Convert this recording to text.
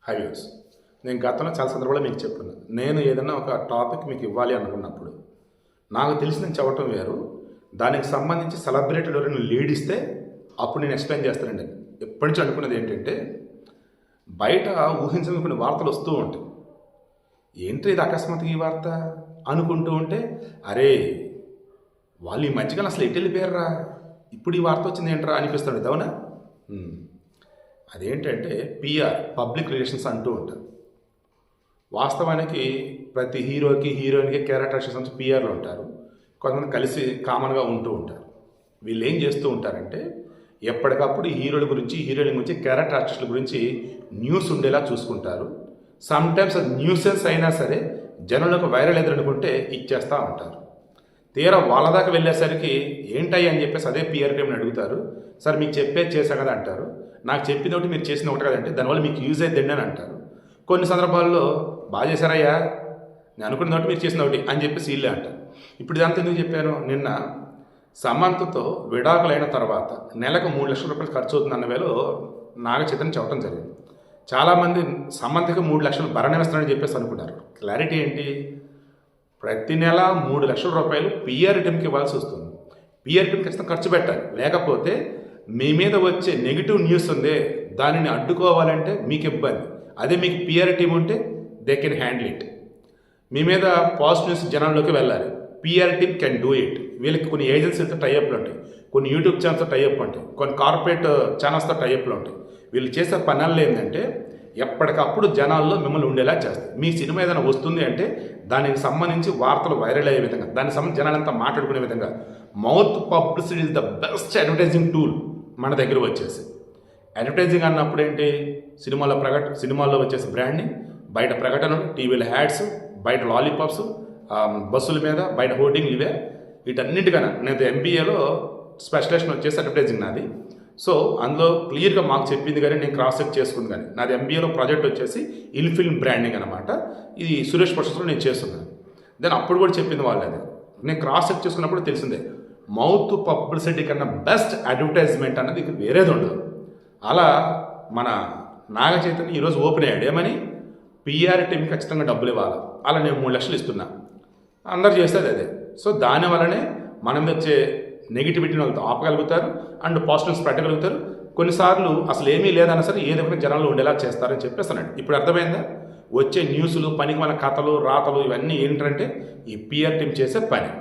Highways నేను గతంలో చాలా సందర్భాల్లో మీకు చెప్పాను. నేను ఏదైనా ఒక టాపిక్ మీకు ఇవ్వాలి అనుకున్నప్పుడు నాకు తెలిసి నేను చెప్పటం వేరు, దానికి సంబంధించి సెలబ్రిటీలు ఎవరైనా లీడ్ ఇస్తే అప్పుడు నేను ఎక్స్ప్లెయిన్ చేస్తానండి. ఎప్పటి నుంచి అనుకున్నది ఏంటంటే, బయట ఊహించని కొన్ని వార్తలు వస్తూ ఉంటాయి. ఏంటి ఇది అకస్మాత్తుగా ఈ వార్త అనుకుంటూ ఉంటే, అరే వాళ్ళు ఈ మధ్యకాలం అసలు ఎటు వెళ్ళిపోయారా, ఇప్పుడు ఈ వార్త వచ్చింది ఏంట్రా అనిపిస్తుంది. అవునా? అదేంటంటే పిఆర్, పబ్లిక్ రిలేషన్స్ అంటూ ఉంటారు. వాస్తవానికి ప్రతి హీరోకి హీరోయిన్కి క్యారెక్టర్ నుంచి పిఆర్లు ఉంటారు. కొంతమంది కలిసి కామన్గా ఉంటూ ఉంటారు. వీళ్ళు ఏం చేస్తూ ఉంటారంటే, ఎప్పటికప్పుడు హీరోల గురించి హీరోయిన్ గురించి క్యారెక్టర్ ఆర్టిస్టుల గురించి న్యూస్ ఉండేలా చూసుకుంటారు. సమ్టైమ్స్ అది న్యూసెన్స్ అయినా సరే జనంలోకి వైరల్ ఎదురనుకుంటే ఇచ్చేస్తూ ఉంటారు. తీరా వాళ్ళ దాకా వెళ్ళేసరికి ఏంటయ్యి అని చెప్పేసి అదే పిఆర్ టీమ్ని అడుగుతారు. సార్ మీకు చెప్పేది చేశా కదా అంటారు. నాకు చెప్పింది ఒకటి మీరు చేసిన ఒకటి కదంటే దానివల్ల మీకు యూజ్ అయిద్దండి అని అంటారు. కొన్ని సందర్భాల్లో బాగా చేశారయ్యా, నేను అనుకున్న ఒకటి మీరు చేసిన ఒకటి అని చెప్పేసి వీళ్ళే అంటారు. ఇప్పుడు ఇదంతా ఎందుకు చెప్పాను, నిన్న సమంతతో విడాకులైన తర్వాత నెలకు 3 లక్షల రూపాయలు ఖర్చు అవుతుంది అన్న వేళ నాగ చైతన్య చెప్పడం జరిగింది. చాలామంది సమంతకి 3 లక్షలు భరణం ఇస్తారని చెప్పేసి అనుకుంటారు. క్లారిటీ ఏంటి, ప్రతి నెల 3 లక్షల రూపాయలు పిఆర్ టీమ్కి ఇవ్వాల్సి వస్తుంది. పిఆర్ టీమ్కి ఖచ్చితంగా ఖర్చు పెట్టాలి, లేకపోతే మీ మీద వచ్చే నెగిటివ్ న్యూస్ ఉందే దానిని అడ్డుకోవాలంటే మీకు ఇబ్బంది. అదే మీకు పిఆర్ టీం ఉంటే దే కెన్ హ్యాండిల్ ఇట్. మీ మీద పాజిటివ్ న్యూస్ జనాల్లోకి వెళ్ళాలి, PR team can do it. వీళ్ళకి కొన్ని ఏజెన్సీలతో టైఅప్లు ఉంటాయి, కొన్ని యూట్యూబ్ ఛానల్స్తో టైఅప్ ఉంటాయి, కొన్ని కార్పొరేట్ ఛానల్స్తో టైఅప్లు ఉంటాయి. వీళ్ళు చేసే పనులు ఏంటంటే ఎప్పటికప్పుడు జనాల్లో మిమ్మల్ని ఉండేలా చేస్తాయి. మీ సినిమా ఏదైనా వస్తుంది అంటే దానికి సంబంధించి వార్తలు వైరల్ అయ్యే విధంగా, దానికి సంబంధించి జనాలంతా మాట్లాడుకునే విధంగా mouth publicity is the best advertising tool మన దగ్గర వచ్చేసి. అడ్వర్టైజింగ్ అన్నప్పుడు ఏంటి, సినిమాల్లో వచ్చేసి బ్రాండింగ్, బయట ప్రకటనలు, టీవీలో యాడ్స్, బయట లాలీపాప్స్, బస్సుల మీద బయట హోర్డింగ్లు, ఇవే వీటన్నిటికన్నా నేను ఎంబీఏలో స్పెషలైజేషన్ వచ్చేసి అడ్వర్టైజింగ్ నాది. సో అందులో క్లియర్గా మాకు చెప్పింది కానీ నేను క్రాస్ చెక్ చేసుకుంది కానీ, నాది ఎంబీఏలో ప్రాజెక్ట్ వచ్చేసి ఇన్ ఫిల్మ్ బ్రాండింగ్ అనమాట. ఇది సురేష్ ప్రొసెస్లో నేను చేస్తున్నాను. దెన్ అప్పుడు కూడా చెప్పింది వాళ్ళది, నేను క్రాస్ చెక్ చేసుకున్నప్పుడు తెలిసిందే మౌత్ పబ్లిసిటీ కన్నా బెస్ట్ అడ్వర్టైజ్మెంట్ అన్నది ఇక వేరేది ఉండదు. అలా మన నాగ చైతన్య ఈరోజు ఓపెన్ అయ్యాడు, ఏమని పిఆర్ టీమ్కి ఖచ్చితంగా డబ్బులు ఇవ్వాలి. అలా నేను 3 లక్షలు ఇస్తున్నా, అందరు చేసేది అదే. సో దానివల్లనే మనం వచ్చే నెగిటివిటీని వాళ్ళతో ఆపగలుగుతారు అండ్ పాజిటివ్స్ పెట్టగలుగుతారు. కొన్నిసార్లు అసలు ఏమీ లేదన్నా సరే ఏదో ఒకటి జనాల్లో ఉండేలా చేస్తారని చెప్పేస్తానండి. ఇప్పుడు అర్థమైందా, వచ్చే న్యూస్లు, పనికి మన కథలు, రాతలు ఇవన్నీ ఏంటంటే ఈ పిఆర్ టీం చేసే పని.